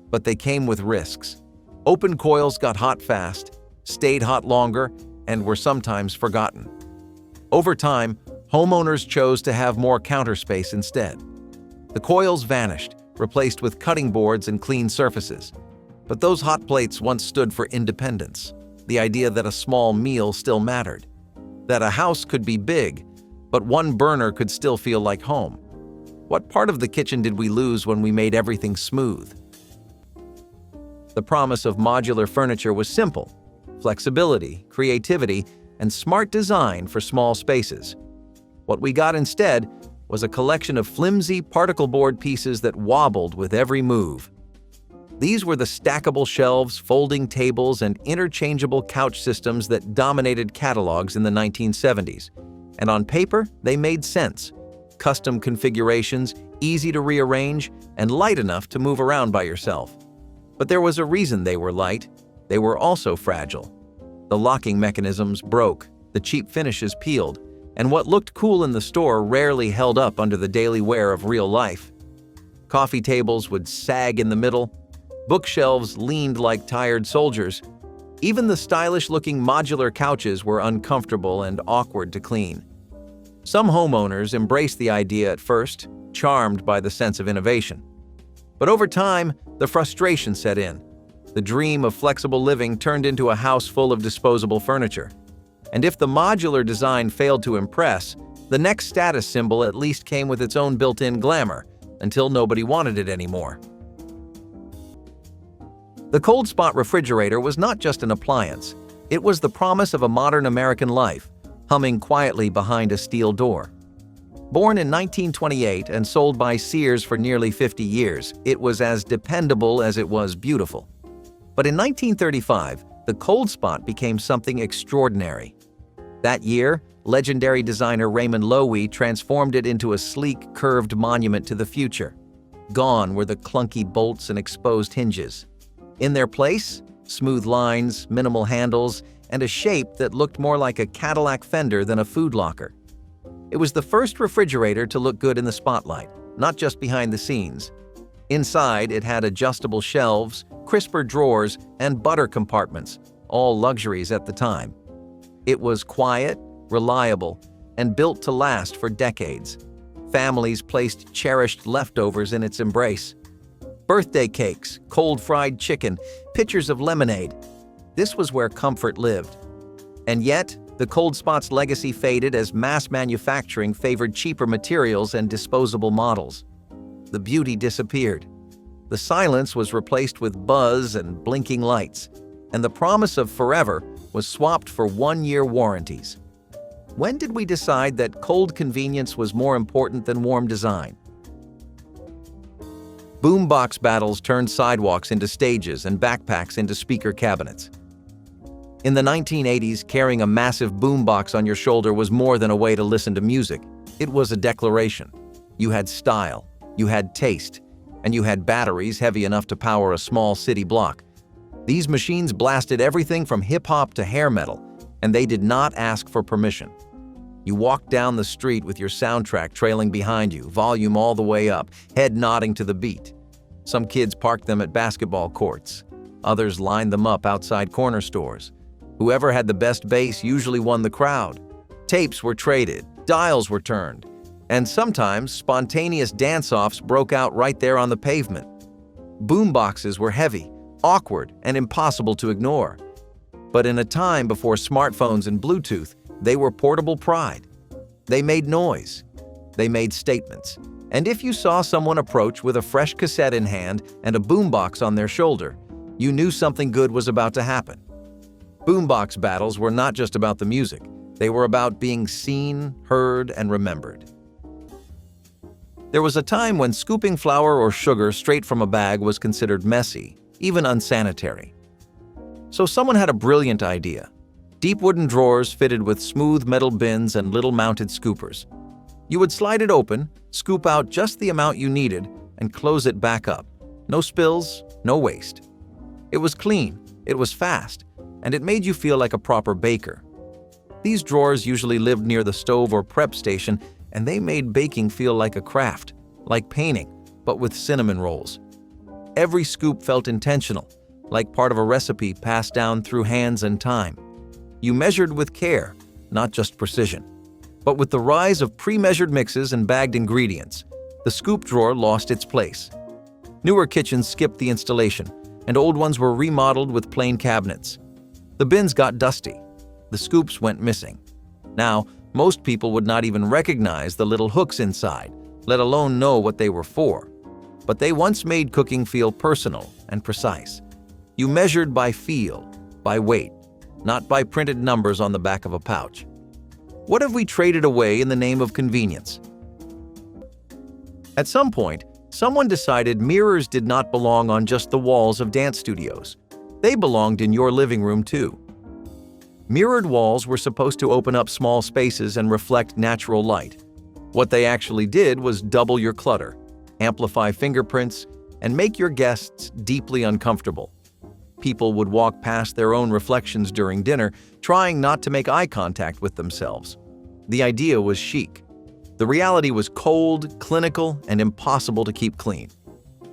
But they came with risks. Open coils got hot fast, stayed hot longer, and were sometimes forgotten. Over time, homeowners chose to have more counter space instead. The coils vanished, replaced with cutting boards and clean surfaces. But those hot plates once stood for independence, the idea that a small meal still mattered, that a house could be big, but one burner could still feel like home. What part of the kitchen did we lose when we made everything smooth? The promise of modular furniture was simple: flexibility, creativity, and smart design for small spaces. What we got instead was a collection of flimsy particle board pieces that wobbled with every move. These were the stackable shelves, folding tables, and interchangeable couch systems that dominated catalogs in the 1970s. And on paper, they made sense. Custom configurations, easy to rearrange, and light enough to move around by yourself. But there was a reason they were light. They were also fragile. The locking mechanisms broke, the cheap finishes peeled, and what looked cool in the store rarely held up under the daily wear of real life. Coffee tables would sag in the middle. Bookshelves leaned like tired soldiers. Even the stylish-looking modular couches were uncomfortable and awkward to clean. Some homeowners embraced the idea at first, charmed by the sense of innovation. But over time, the frustration set in. The dream of flexible living turned into a house full of disposable furniture. And if the modular design failed to impress, the next status symbol at least came with its own built-in glamour, until nobody wanted it anymore. The cold spot refrigerator was not just an appliance. It was the promise of a modern American life, humming quietly behind a steel door. Born in 1928 and sold by Sears for nearly 50 years, it was as dependable as it was beautiful. But in 1935, the cold spot became something extraordinary. That year, legendary designer Raymond Loewy transformed it into a sleek, curved monument to the future. Gone were the clunky bolts and exposed hinges. In their place, smooth lines, minimal handles, and a shape that looked more like a Cadillac fender than a food locker. It was the first refrigerator to look good in the spotlight, not just behind the scenes. Inside, it had adjustable shelves, crisper drawers, and butter compartments, all luxuries at the time. It was quiet, reliable, and built to last for decades. Families placed cherished leftovers in its embrace. Birthday cakes, cold fried chicken, pitchers of lemonade. This was where comfort lived. And yet, the cold spot's legacy faded as mass manufacturing favored cheaper materials and disposable models. The beauty disappeared. The silence was replaced with buzz and blinking lights, and the promise of forever was swapped for one-year warranties. When did we decide that cold convenience was more important than warm design? Boombox battles turned sidewalks into stages and backpacks into speaker cabinets. In the 1980s, carrying a massive boombox on your shoulder was more than a way to listen to music. It was a declaration. You had style, you had taste, and you had batteries heavy enough to power a small city block. These machines blasted everything from hip-hop to hair metal, and they did not ask for permission. You walked down the street with your soundtrack trailing behind you, volume all the way up, head nodding to the beat. Some kids parked them at basketball courts. Others lined them up outside corner stores. Whoever had the best bass usually won the crowd. Tapes were traded, dials were turned, and sometimes spontaneous dance-offs broke out right there on the pavement. Boomboxes were heavy, awkward, and impossible to ignore. But in a time before smartphones and Bluetooth, they were portable pride. They made noise. They made statements. And if you saw someone approach with a fresh cassette in hand and a boombox on their shoulder, you knew something good was about to happen. Boombox battles were not just about the music. They were about being seen, heard, and remembered. There was a time when scooping flour or sugar straight from a bag was considered messy, even unsanitary. So someone had a brilliant idea. Deep wooden drawers fitted with smooth metal bins and little mounted scoopers. You would slide it open, scoop out just the amount you needed, and close it back up. No spills, no waste. It was clean, it was fast, and it made you feel like a proper baker. These drawers usually lived near the stove or prep station, and they made baking feel like a craft, like painting, but with cinnamon rolls. Every scoop felt intentional, like part of a recipe passed down through hands and time. You measured with care, not just precision. But with the rise of pre-measured mixes and bagged ingredients, the scoop drawer lost its place. Newer kitchens skipped the installation, and old ones were remodeled with plain cabinets. The bins got dusty. The scoops went missing. Now, Most people would not even recognize the little hooks inside, let alone know what they were for. But they once made cooking feel personal and precise. You measured by feel, by weight, not by printed numbers on the back of a pouch. What have we traded away in the name of convenience? At some point, someone decided mirrors did not belong on just the walls of dance studios. They belonged in your living room too. Mirrored walls were supposed to open up small spaces and reflect natural light. What they actually did was double your clutter, amplify fingerprints, and make your guests deeply uncomfortable. People would walk past their own reflections during dinner, trying not to make eye contact with themselves. The idea was chic. The reality was cold, clinical, and impossible to keep clean.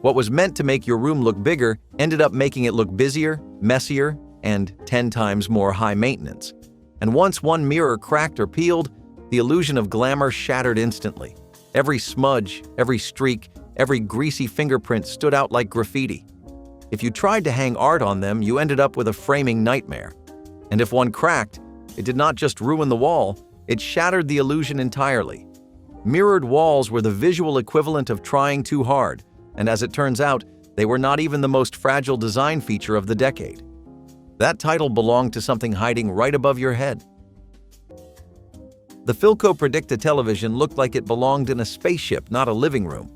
What was meant to make your room look bigger ended up making it look busier, messier, and 10 times more high maintenance. And once one mirror cracked or peeled, the illusion of glamour shattered instantly. Every smudge, every streak, every greasy fingerprint stood out like graffiti. If you tried to hang art on them, you ended up with a framing nightmare. And if one cracked, it did not just ruin the wall, it shattered the illusion entirely. Mirrored walls were the visual equivalent of trying too hard, and as it turns out, they were not even the most fragile design feature of the decade. That title belonged to something hiding right above your head. The Philco Predicta television looked like it belonged in a spaceship, not a living room.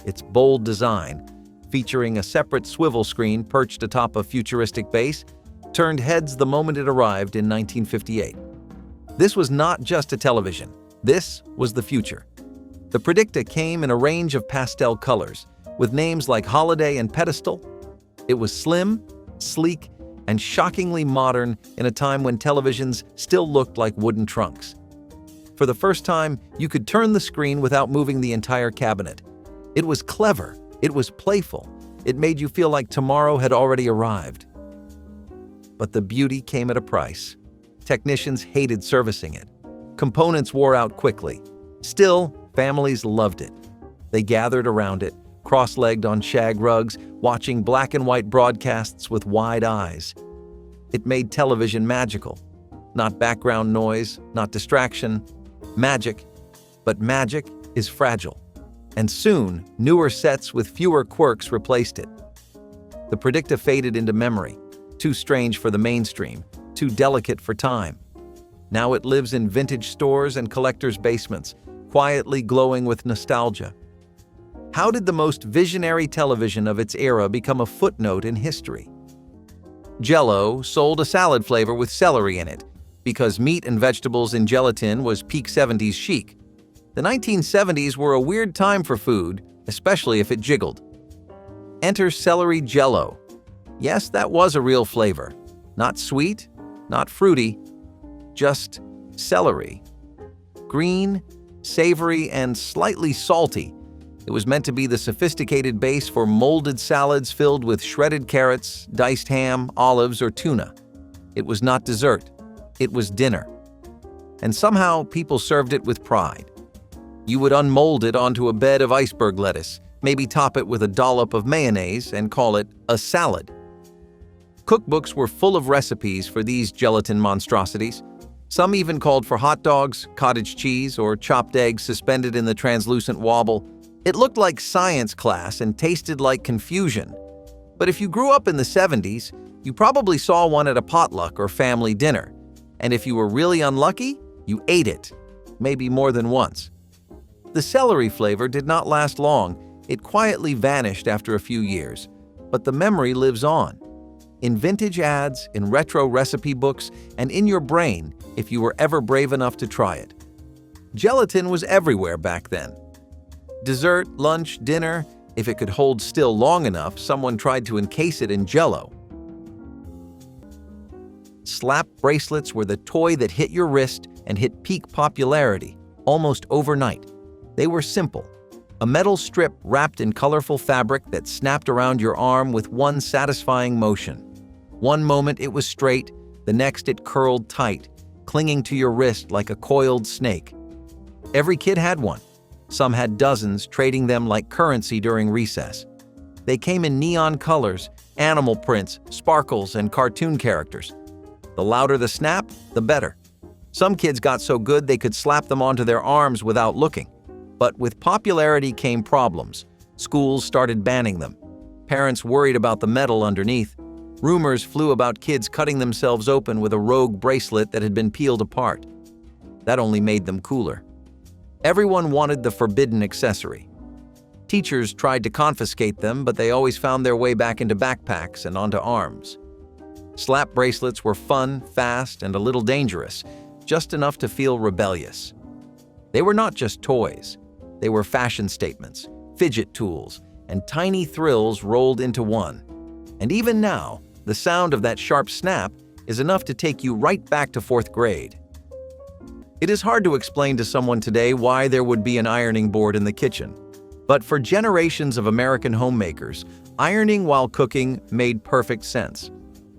Its bold design, featuring a separate swivel screen perched atop a futuristic base, turned heads the moment it arrived in 1958. This was not just a television. This was the future. The Predicta came in a range of pastel colors, with names like Holiday and Pedestal. It was slim, sleek, and shockingly modern in a time when televisions still looked like wooden trunks. For the first time, you could turn the screen without moving the entire cabinet. It was clever, it was playful, it made you feel like tomorrow had already arrived. But the beauty came at a price. Technicians hated servicing it. Components wore out quickly. Still, families loved it. They gathered around it, cross-legged on shag rugs, watching black and white broadcasts with wide eyes. It made television magical. Not background noise, not distraction. Magic. But magic is fragile. And soon, newer sets with fewer quirks replaced it. The Predicta faded into memory, too strange for the mainstream, too delicate for time. Now it lives in vintage stores and collectors' basements, quietly glowing with nostalgia. How did the most visionary television of its era become a footnote in history? JellO sold a salad flavor with celery in it, because meat and vegetables in gelatin was peak 70s chic. The 1970s were a weird time for food, especially if it jiggled. Enter Celery JellO. Yes, that was a real flavor. Not sweet, not fruity, just celery. Green, savory, and slightly salty. It was meant to be the sophisticated base for molded salads filled with shredded carrots, diced ham, olives, or tuna. It was not dessert. It was dinner. And somehow people served it with pride. You would unmold it onto a bed of iceberg lettuce, maybe top it with a dollop of mayonnaise, and call it a salad. Cookbooks were full of recipes for these gelatin monstrosities. Some even called for hot dogs, cottage cheese, or chopped eggs suspended in the translucent wobble. It looked like science class and tasted like confusion. But if you grew up in the 70s, you probably saw one at a potluck or family dinner. And if you were really unlucky, you ate it, maybe more than once. The celery flavor did not last long. It quietly vanished after a few years. But the memory lives on. In vintage ads, in retro recipe books, and in your brain if you were ever brave enough to try it. Gelatin was everywhere back then. Dessert, lunch, dinner, if it could hold still long enough, someone tried to encase it in JellO. Slap bracelets were the toy that hit your wrist and hit peak popularity, almost overnight. They were simple. A metal strip wrapped in colorful fabric that snapped around your arm with one satisfying motion. One moment it was straight, the next it curled tight, clinging to your wrist like a coiled snake. Every kid had one. Some had dozens, trading them like currency during recess. They came in neon colors, animal prints, sparkles, and cartoon characters. The louder the snap, the better. Some kids got so good they could slap them onto their arms without looking. But with popularity came problems. Schools started banning them. Parents worried about the metal underneath. Rumors flew about kids cutting themselves open with a rogue bracelet that had been peeled apart. That only made them cooler. Everyone wanted the forbidden accessory. Teachers tried to confiscate them, but they always found their way back into backpacks and onto arms. Slap bracelets were fun, fast, and a little dangerous, just enough to feel rebellious. They were not just toys. They were fashion statements, fidget tools, and tiny thrills rolled into one. And even now, the sound of that sharp snap is enough to take you right back to 4th grade. It is hard to explain to someone today why there would be an ironing board in the kitchen. But for generations of American homemakers, ironing while cooking made perfect sense.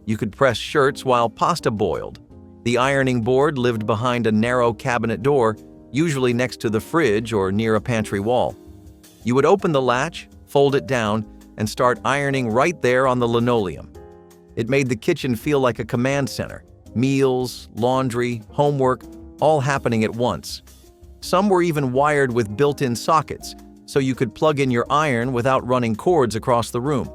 You could press shirts while pasta boiled. The ironing board lived behind a narrow cabinet door, usually next to the fridge or near a pantry wall. You would open the latch, fold it down, and start ironing right there on the linoleum. It made the kitchen feel like a command center. Meals, laundry, homework, all happening at once. Some were even wired with built-in sockets, so you could plug in your iron without running cords across the room.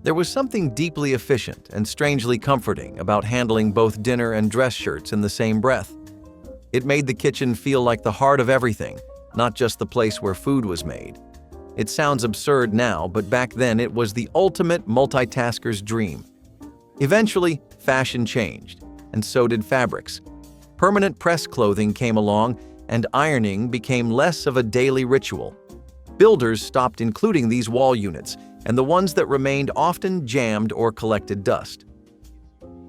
There was something deeply efficient and strangely comforting about handling both dinner and dress shirts in the same breath. It made the kitchen feel like the heart of everything, not just the place where food was made. It sounds absurd now, but back then it was the ultimate multitasker's dream. Eventually, fashion changed, and so did fabrics. Permanent press clothing came along, and ironing became less of a daily ritual. Builders stopped including these wall units, and the ones that remained often jammed or collected dust.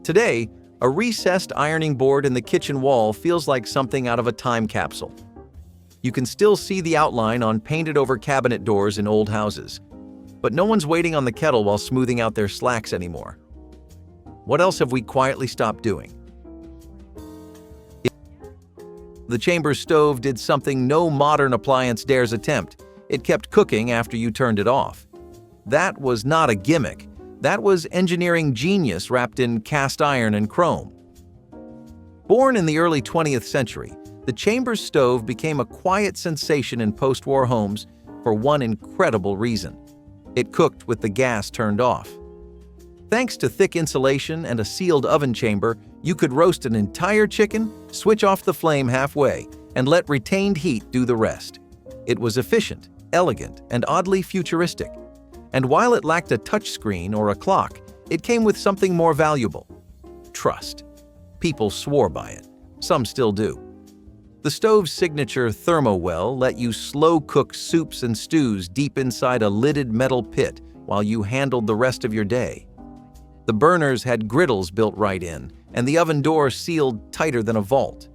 Today, a recessed ironing board in the kitchen wall feels like something out of a time capsule. You can still see the outline on painted-over cabinet doors in old houses. But no one's waiting on the kettle while smoothing out their slacks anymore. What else have we quietly stopped doing? The chamber stove did something no modern appliance dares attempt. It kept cooking after you turned it off. That was not a gimmick. That was engineering genius wrapped in cast iron and chrome. Born in the early 20th century, the chamber stove became a quiet sensation in post-war homes for one incredible reason. It cooked with the gas turned off. Thanks to thick insulation and a sealed oven chamber, you could roast an entire chicken, switch off the flame halfway, and let retained heat do the rest. It was efficient, elegant, and oddly futuristic. And while it lacked a touchscreen or a clock, it came with something more valuable: trust. People swore by it. Some still do. The stove's signature thermowell let you slow-cook soups and stews deep inside a lidded metal pit while you handled the rest of your day. The burners had griddles built right in, and the oven door sealed tighter than a vault.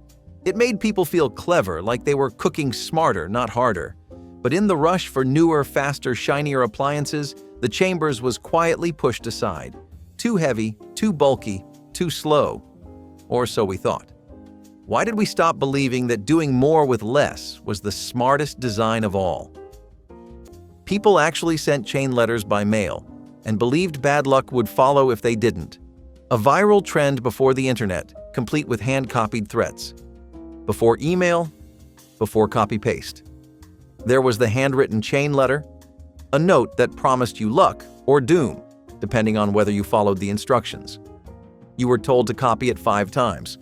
It made people feel clever, like they were cooking smarter, not harder. But in the rush for newer, faster, shinier appliances, the chambers was quietly pushed aside. Too heavy, too bulky, too slow. Or so we thought. Why did we stop believing that doing more with less was the smartest design of all? People actually sent chain letters by mail and believed bad luck would follow if they didn't. A viral trend before the internet, complete with hand-copied threats. Before email, before copy-paste. There was the handwritten chain letter, a note that promised you luck or doom, depending on whether you followed the instructions. You were told to copy it 5 times,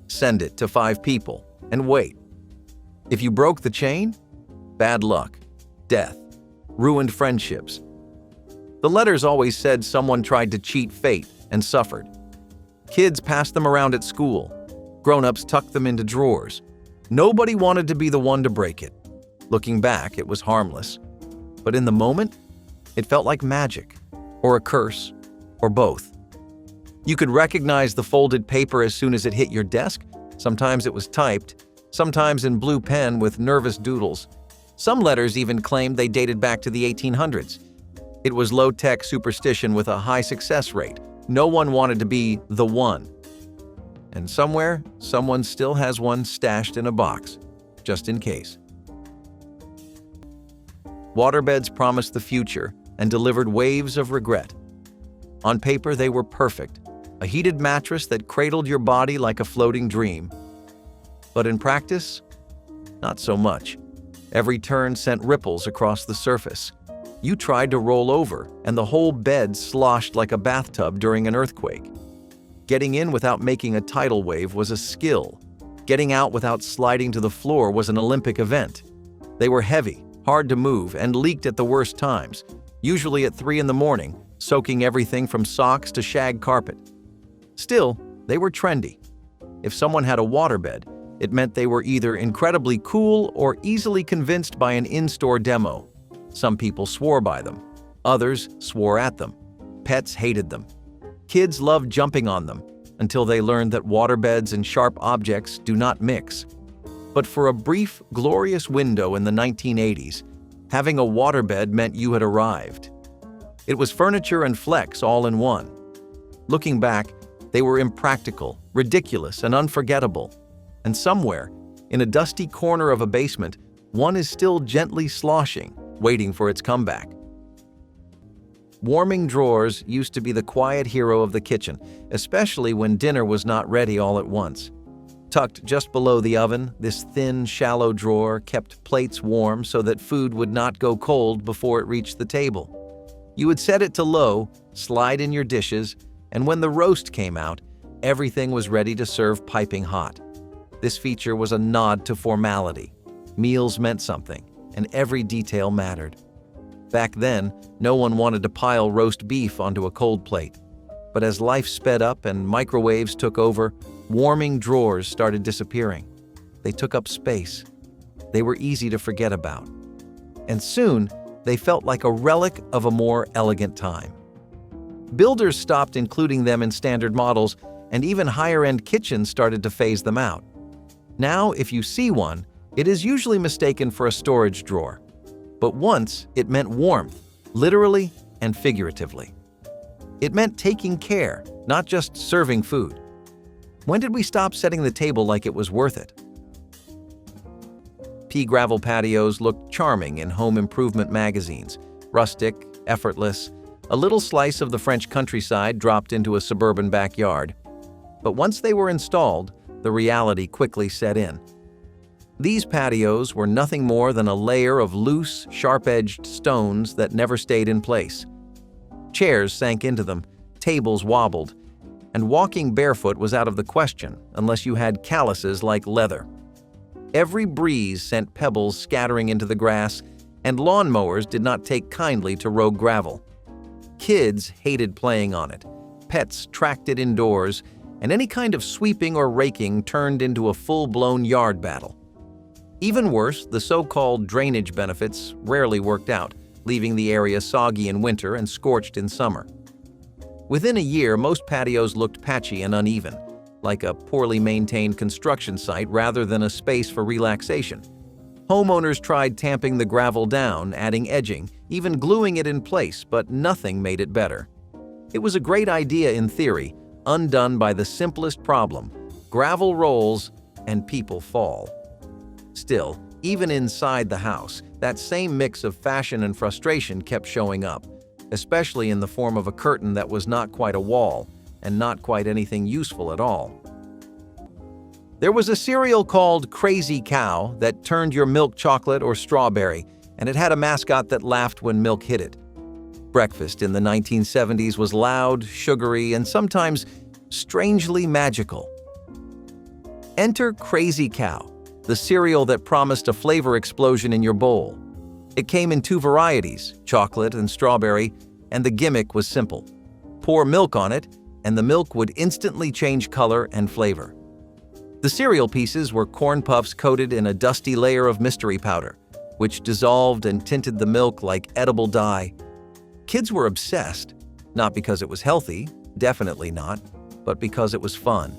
send it to 5 people, and wait. If you broke the chain, bad luck, death, ruined friendships. The letters always said someone tried to cheat fate and suffered. Kids passed them around at school. Grown-ups tucked them into drawers. Nobody wanted to be the one to break it. Looking back, it was harmless. But in the moment, it felt like magic, or a curse, or both. You could recognize the folded paper as soon as it hit your desk. Sometimes it was typed, sometimes in blue pen with nervous doodles. Some letters even claimed they dated back to the 1800s. It was low-tech superstition with a high success rate. No one wanted to be the one. And somewhere, someone still has one stashed in a box, just in case. Waterbeds promised the future and delivered waves of regret. On paper, they were perfect. A heated mattress that cradled your body like a floating dream. But in practice, not so much. Every turn sent ripples across the surface. You tried to roll over, and the whole bed sloshed like a bathtub during an earthquake. Getting in without making a tidal wave was a skill. Getting out without sliding to the floor was an Olympic event. They were heavy, hard to move, and leaked at the worst times, usually at 3 in the morning, soaking everything from socks to shag carpet. Still, they were trendy. If someone had a waterbed, it meant they were either incredibly cool or easily convinced by an in-store demo. Some people swore by them. Others swore at them. Pets hated them. Kids loved jumping on them until they learned that waterbeds and sharp objects do not mix. But for a brief, glorious window in the 1980s, having a waterbed meant you had arrived. It was furniture and flex all in one. Looking back, they were impractical, ridiculous, and unforgettable. And somewhere, in a dusty corner of a basement, one is still gently sloshing, waiting for its comeback. Warming drawers used to be the quiet hero of the kitchen, especially when dinner was not ready all at once. Tucked just below the oven, this thin, shallow drawer kept plates warm so that food would not go cold before it reached the table. You would set it to low, slide in your dishes, and when the roast came out, everything was ready to serve piping hot. This feature was a nod to formality. Meals meant something, and every detail mattered. Back then, no one wanted to pile roast beef onto a cold plate. But as life sped up and microwaves took over, warming drawers started disappearing. They took up space. They were easy to forget about. And soon, they felt like a relic of a more elegant time. Builders stopped including them in standard models, and even higher-end kitchens started to phase them out. Now, if you see one, it is usually mistaken for a storage drawer. But once, it meant warmth, literally and figuratively. It meant taking care, not just serving food. When did we stop setting the table like it was worth it? Pea gravel patios looked charming in home improvement magazines, rustic, effortless, a little slice of the French countryside dropped into a suburban backyard. But once they were installed, the reality quickly set in. These patios were nothing more than a layer of loose, sharp-edged stones that never stayed in place. Chairs sank into them, tables wobbled, and walking barefoot was out of the question unless you had calluses like leather. Every breeze sent pebbles scattering into the grass, and lawnmowers did not take kindly to rogue gravel. Kids hated playing on it, pets tracked it indoors, and any kind of sweeping or raking turned into a full-blown yard battle. Even worse, the so-called drainage benefits rarely worked out, leaving the area soggy in winter and scorched in summer. Within a year, most patios looked patchy and uneven, like a poorly maintained construction site rather than a space for relaxation. Homeowners tried tamping the gravel down, adding edging, even gluing it in place, but nothing made it better. It was a great idea in theory, undone by the simplest problem: gravel rolls and people fall. Still, even inside the house, that same mix of fashion and frustration kept showing up, especially in the form of a curtain that was not quite a wall and not quite anything useful at all. There was a cereal called Crazy Cow that turned your milk chocolate or strawberry, and it had a mascot that laughed when milk hit it. Breakfast in the 1970s was loud, sugary, and sometimes strangely magical. Enter Crazy Cow, the cereal that promised a flavor explosion in your bowl. It came in 2 varieties, chocolate and strawberry, and the gimmick was simple. Pour milk on it, and the milk would instantly change color and flavor. The cereal pieces were corn puffs coated in a dusty layer of mystery powder, which dissolved and tinted the milk like edible dye. Kids were obsessed, not because it was healthy, definitely not, but because it was fun.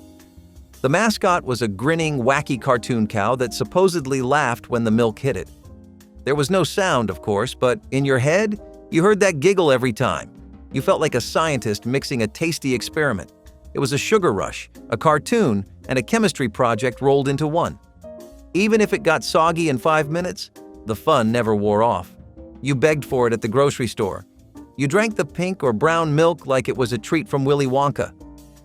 The mascot was a grinning, wacky cartoon cow that supposedly laughed when the milk hit it. There was no sound, of course, but in your head, you heard that giggle every time. You felt like a scientist mixing a tasty experiment. It was a sugar rush, a cartoon, and a chemistry project rolled into one. Even if it got soggy in 5 minutes, the fun never wore off. You begged for it at the grocery store. You drank the pink or brown milk like it was a treat from Willy Wonka.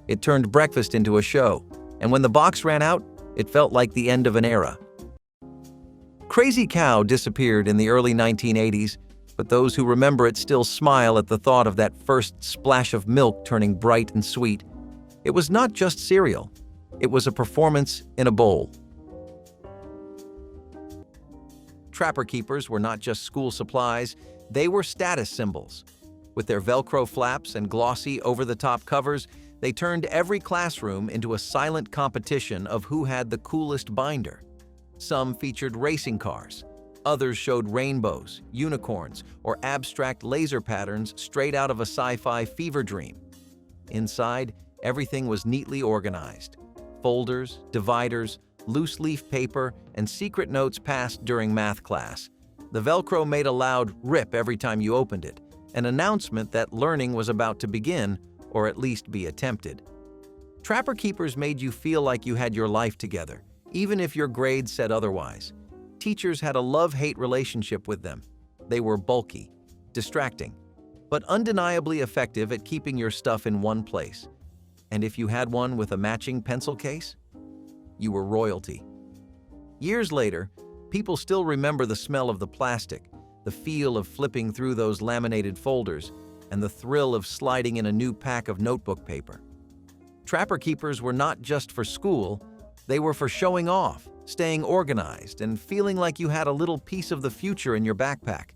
It turned breakfast into a show, and when the box ran out, It felt like the end of an era. Crazy Cow disappeared in the early 1980s, but those who remember it still smile at the thought of that first splash of milk turning bright and sweet. It was not just cereal. It was a performance in a bowl. Trapper Keepers were not just school supplies, they were status symbols. With their Velcro flaps and glossy, over-the-top covers, they turned every classroom into a silent competition of who had the coolest binder. Some featured racing cars. Others showed rainbows, unicorns, or abstract laser patterns straight out of a sci-fi fever dream. Inside, everything was neatly organized. Folders, dividers, loose-leaf paper, and secret notes passed during math class. The Velcro made a loud rip every time you opened it, an announcement that learning was about to begin, or at least be attempted. Trapper Keepers made you feel like you had your life together, even if your grades said otherwise. Teachers had a love-hate relationship with them. They were bulky, distracting, but undeniably effective at keeping your stuff in one place. And if you had one with a matching pencil case, you were royalty. Years later, people still remember the smell of the plastic, the feel of flipping through those laminated folders, and the thrill of sliding in a new pack of notebook paper. Trapper Keepers were not just for school, they were for showing off, staying organized, and feeling like you had a little piece of the future in your backpack.